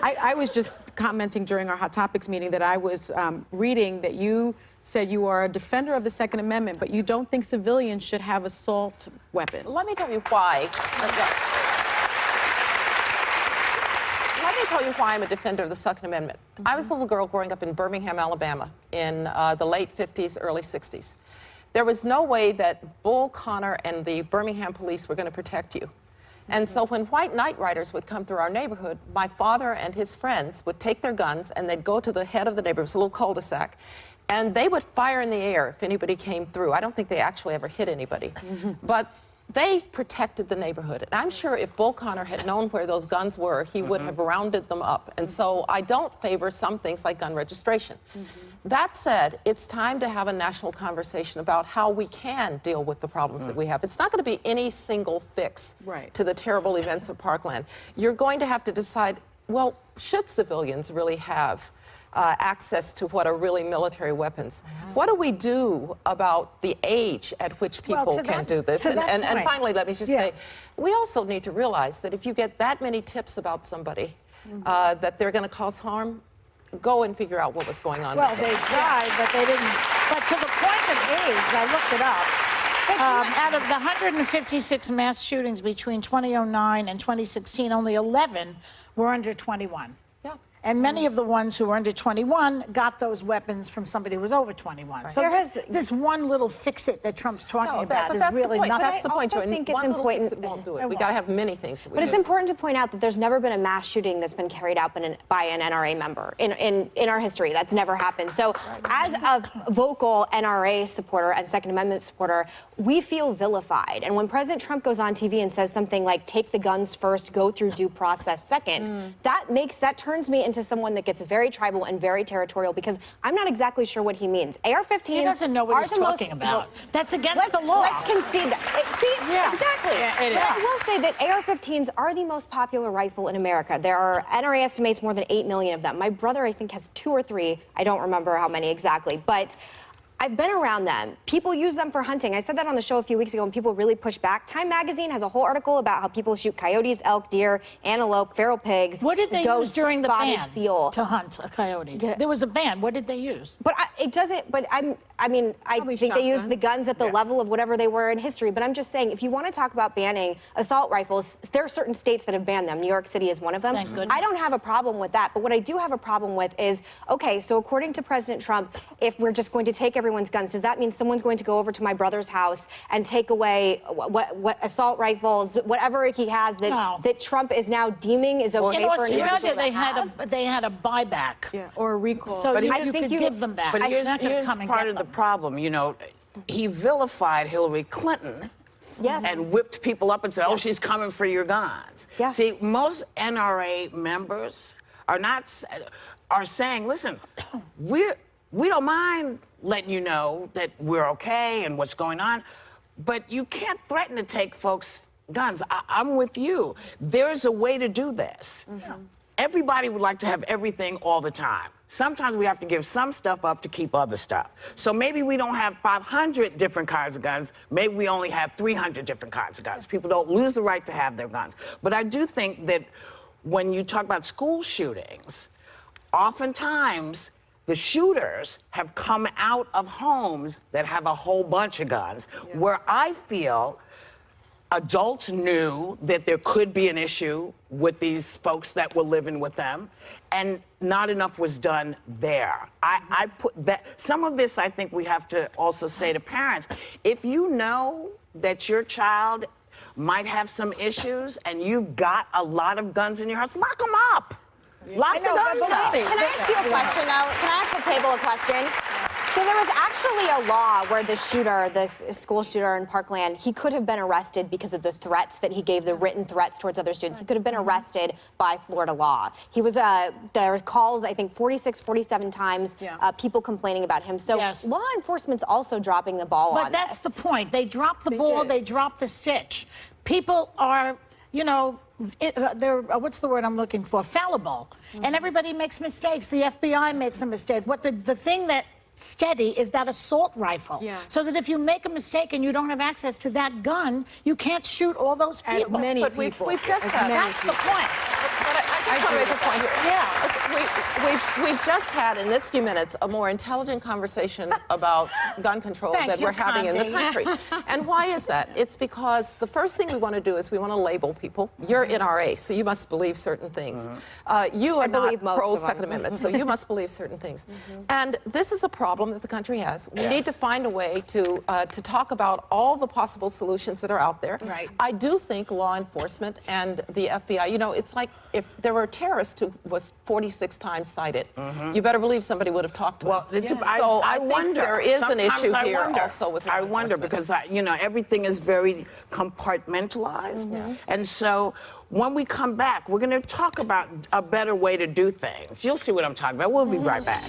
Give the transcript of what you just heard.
I was just commenting during our Hot Topics meeting that I was reading that you said you are a defender of the Second Amendment, but you don't think civilians should have assault weapons. Let me tell you why. Let me tell you why I'm a defender of the Second Amendment. I was a little girl growing up in Birmingham, Alabama in the late 50s, early 60s. There was no way that Bull Connor and the Birmingham police were going to protect you. And so when white night riders would come through our neighborhood, my father and his friends would take their guns and they'd go to the head of the neighborhood, it was a little cul-de-sac, and they would fire in the air if anybody came through. I don't think they actually ever hit anybody. But they protected the neighborhood. And I'm sure if Bull Connor had known where those guns were, he would have rounded them up. And so I don't favor some things like gun registration. That said, it's time to have a national conversation about how we can deal with the problems that we have. It's not going to be any single fix to the terrible events of Parkland. You're going to have to decide, well, should civilians really have access to what are really military weapons? What do we do about the age at which people can do this? And finally, let me just say, we also need to realize that if you get that many tips about somebody that they're going to cause harm, go and figure out what was going on. Well, they tried, but they didn't. But to the point of age, I looked it up. Out of the 156 mass shootings between 2009 and 2016, only 11 were under 21. And many of the ones who were under 21 got those weapons from somebody who was over 21. So this one little fix-it that Trump's talking about is really nothing. That's the point. I think it's important. It won't do it. We got to have many things. But it's important to point out that there's never been a mass shooting that's been carried out by an NRA member in our history. That's never happened. So as a vocal NRA supporter and Second Amendment supporter, we feel vilified. And when President Trump goes on TV and says something like, take the guns first, go through due process second, that turns me into someone that gets very tribal and very territorial, because I'm not exactly sure what he means. AR-15s he doesn't know what he's talking about. That's against the law. Let's concede that. See, exactly. But I will say that AR-15s are the most popular rifle in America. There are, NRA estimates, more than 8 million of them. My brother, I think, has 2 or 3. I don't remember how many exactly, but I've been around them. People use them for hunting. I said that on the show a few weeks ago, and people really pushed back. Time magazine has a whole article about how people shoot coyotes, elk, deer, antelope, feral pigs. What did they use during the ban seal to hunt coyotes? There was a ban. What did they use? But it doesn't. But I think they used the guns at the level of whatever they were in history. But I'm just saying, if you want to talk about banning assault rifles, there are certain states that have banned them. New York City is one of them. Thank goodness. I don't have a problem with that. But what I do have a problem with is, okay, so according to President Trump, if we're just going to take everyone's guns, does that mean someone's going to go over to my brother's house and take away what assault rifles, whatever he has that Trump is now deeming is okay for an individual they had a buyback, or a recall. So you could give them back. But here's part of the problem. You know, he vilified Hillary Clinton. And whipped people up and said, oh, she's coming for your guns. See, most NRA members are saying, listen, we don't mind letting you know that we're okay and what's going on, but you can't threaten to take folks' guns. I'm with you. There's a way to do this. Everybody would like to have everything all the time. Sometimes we have to give some stuff up to keep other stuff. So maybe we don't have 500 different kinds of guns. Maybe we only have 300 different kinds of guns. People don't lose the right to have their guns. But I do think that when you talk about school shootings, oftentimes the shooters have come out of homes that have a whole bunch of guns, where I feel adults knew that there could be an issue with these folks that were living with them, and not enough was done there. I put that, some of this I think we have to also say to parents, if you know that your child might have some issues and you've got a lot of guns in your house, lock them up. Lock the guns up. Can I ask you a question, though? Can I ask the table a question? So there was actually a law where the shooter, this school shooter in Parkland, he could have been arrested because of the threats that he gave, the written threats towards other students. He could have been arrested by Florida law. He was, there were calls, I think, 46, 47 times, people complaining about him. So law enforcement's also dropping the ball on this. But that's the point. They dropped the ball, they dropped the stitch. People are, you know, they're, what's the word I'm looking for? Fallible. And everybody makes mistakes. The FBI makes a mistake. What the thing that steady is that assault rifle. So that if you make a mistake and you don't have access to that gun, you can't shoot all those people. As many people. We've just said that's the point. But I just want to make a point here. Yeah. We've just had, in this few minutes, a more intelligent conversation about gun control Thank that you, we're having in the Connie. country. And why is that? It's because the first thing we want to do is we want to label people. You're NRA, so you must believe certain things. You are not believe most of them. pro-Second Amendment, so you must believe certain things. And this is a problem that the country has. We need to find a way to talk about all the possible solutions that are out there. Right. I do think law enforcement and the FBI, you know, it's like if there were a terrorist who was 46 times cited, you better believe somebody would have talked to him. Well, So I think wonder. there is an Sometimes issue I here wonder. also with law I wonder enforcement. because you know, everything is very compartmentalized, and so when we come back, we're going to talk about a better way to do things. You'll see what I'm talking about. We'll be right back.